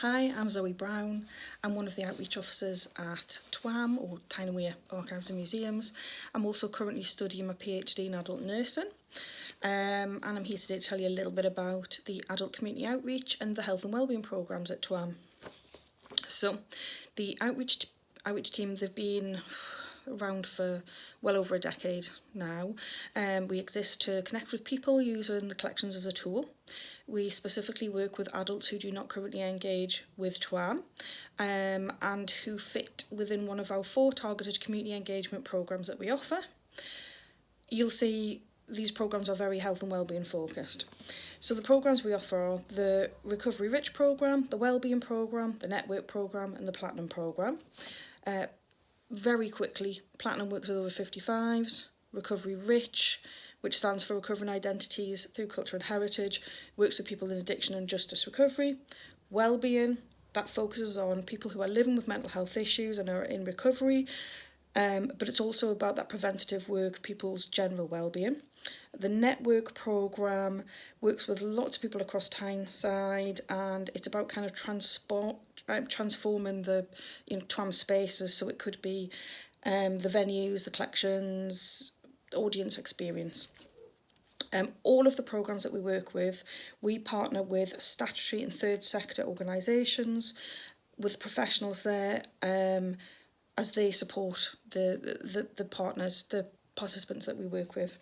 Hi, I'm Zoe Brown. I'm one of the outreach officers at TWAM, or Tyne Archives and Museums. I'm also currently studying my PhD in adult nursing. And I'm here today to tell you a little bit about the adult community outreach and the health and wellbeing programmes at TWAM. So, the outreach team, they've been around for well over a decade now. We exist to connect with people using the collections as a tool. We specifically work with adults who do not currently engage with TWAM and who fit within one of our 4 targeted community engagement programmes that we offer. You'll see these programmes are very health and wellbeing focused. So the programmes we offer are the Recovery Rich programme, the Wellbeing programme, the Network programme and the Platinum programme. Very quickly, Platinum works with over 55s, Recovery Rich, which stands for Recovering Identities Through Culture and Heritage, works with people in addiction and justice recovery. Wellbeing, that focuses on people who are living with mental health issues and are in recovery, but it's also about that preventative work, people's general wellbeing. The Network programme works with lots of people across Tyneside, and it's about kind of transforming the TWAM spaces, so it could be the venues, the collections, audience experience. All of the programmes that we work with, we partner with statutory and third sector organisations, with professionals there as they support the partners, the participants that we work with.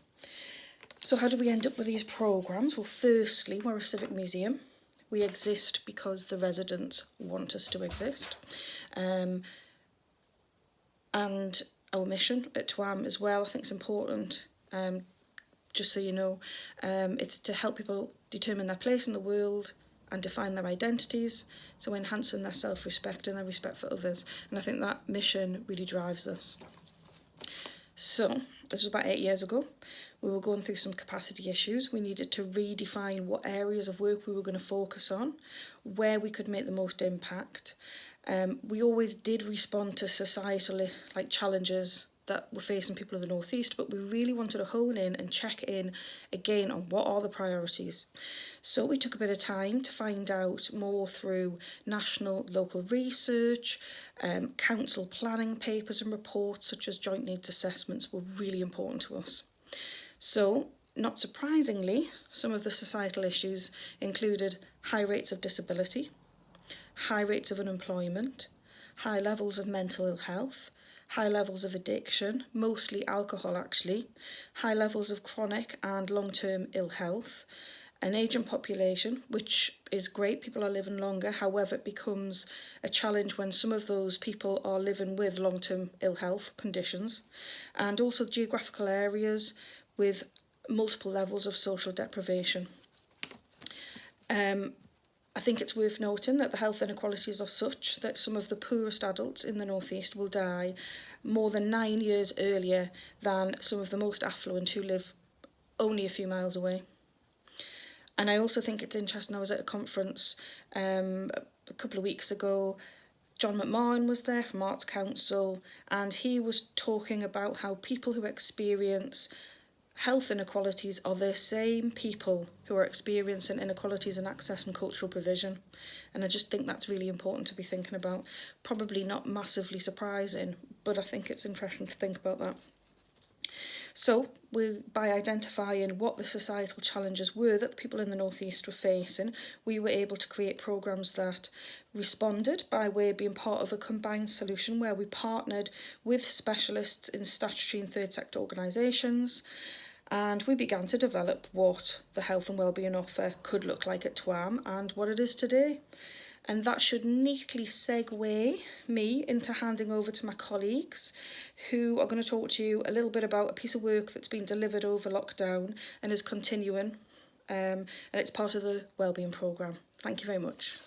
So how do we end up with these programmes? Well, firstly, we're a civic museum. We exist because the residents want us to exist. And our mission at TWAM as well, I think it's important, just so you know, it's to help people determine their place in the world and define their identities, so enhancing their self-respect and their respect for others. And I think that mission really drives us. So, this was about 8 years ago. We were going through some capacity issues. We needed to redefine what areas of work we were going to focus on, where we could make the most impact. We always did respond to societal challenges that were facing people in the North East, but we really wanted to hone in and check in again on what are the priorities. So we took a bit of time to find out more through national, local research, council planning papers and reports such as joint needs assessments were really important to us. So, not surprisingly, some of the societal issues included high rates of disability, high rates of unemployment, high levels of mental ill health, high levels of addiction, mostly alcohol actually, high levels of chronic and long-term ill health, an ageing population, which is great, people are living longer, however it becomes a challenge when some of those people are living with long-term ill health conditions, and also geographical areas with multiple levels of social deprivation. I think it's worth noting that the health inequalities are such that some of the poorest adults in the North East will die more than 9 years earlier than some of the most affluent who live only a few miles away. And I also think it's interesting, I was at a conference a couple of weeks ago. John McMahon was there from Arts Council, and he was talking about how people who experience health inequalities are the same people who are experiencing inequalities in access and cultural provision. And I just think that's really important to be thinking about. Probably not massively surprising, but I think it's interesting to think about that. So, by identifying what the societal challenges were that the people in the North East were facing, we were able to create programmes that responded by way of being part of a combined solution where we partnered with specialists in statutory and third sector organisations, and we began to develop what the health and wellbeing offer could look like at TWAM and what it is today. And that should neatly segue me into handing over to my colleagues, who are going to talk to you a little bit about a piece of work that's been delivered over lockdown and is continuing, and it's part of the wellbeing programme. Thank you very much.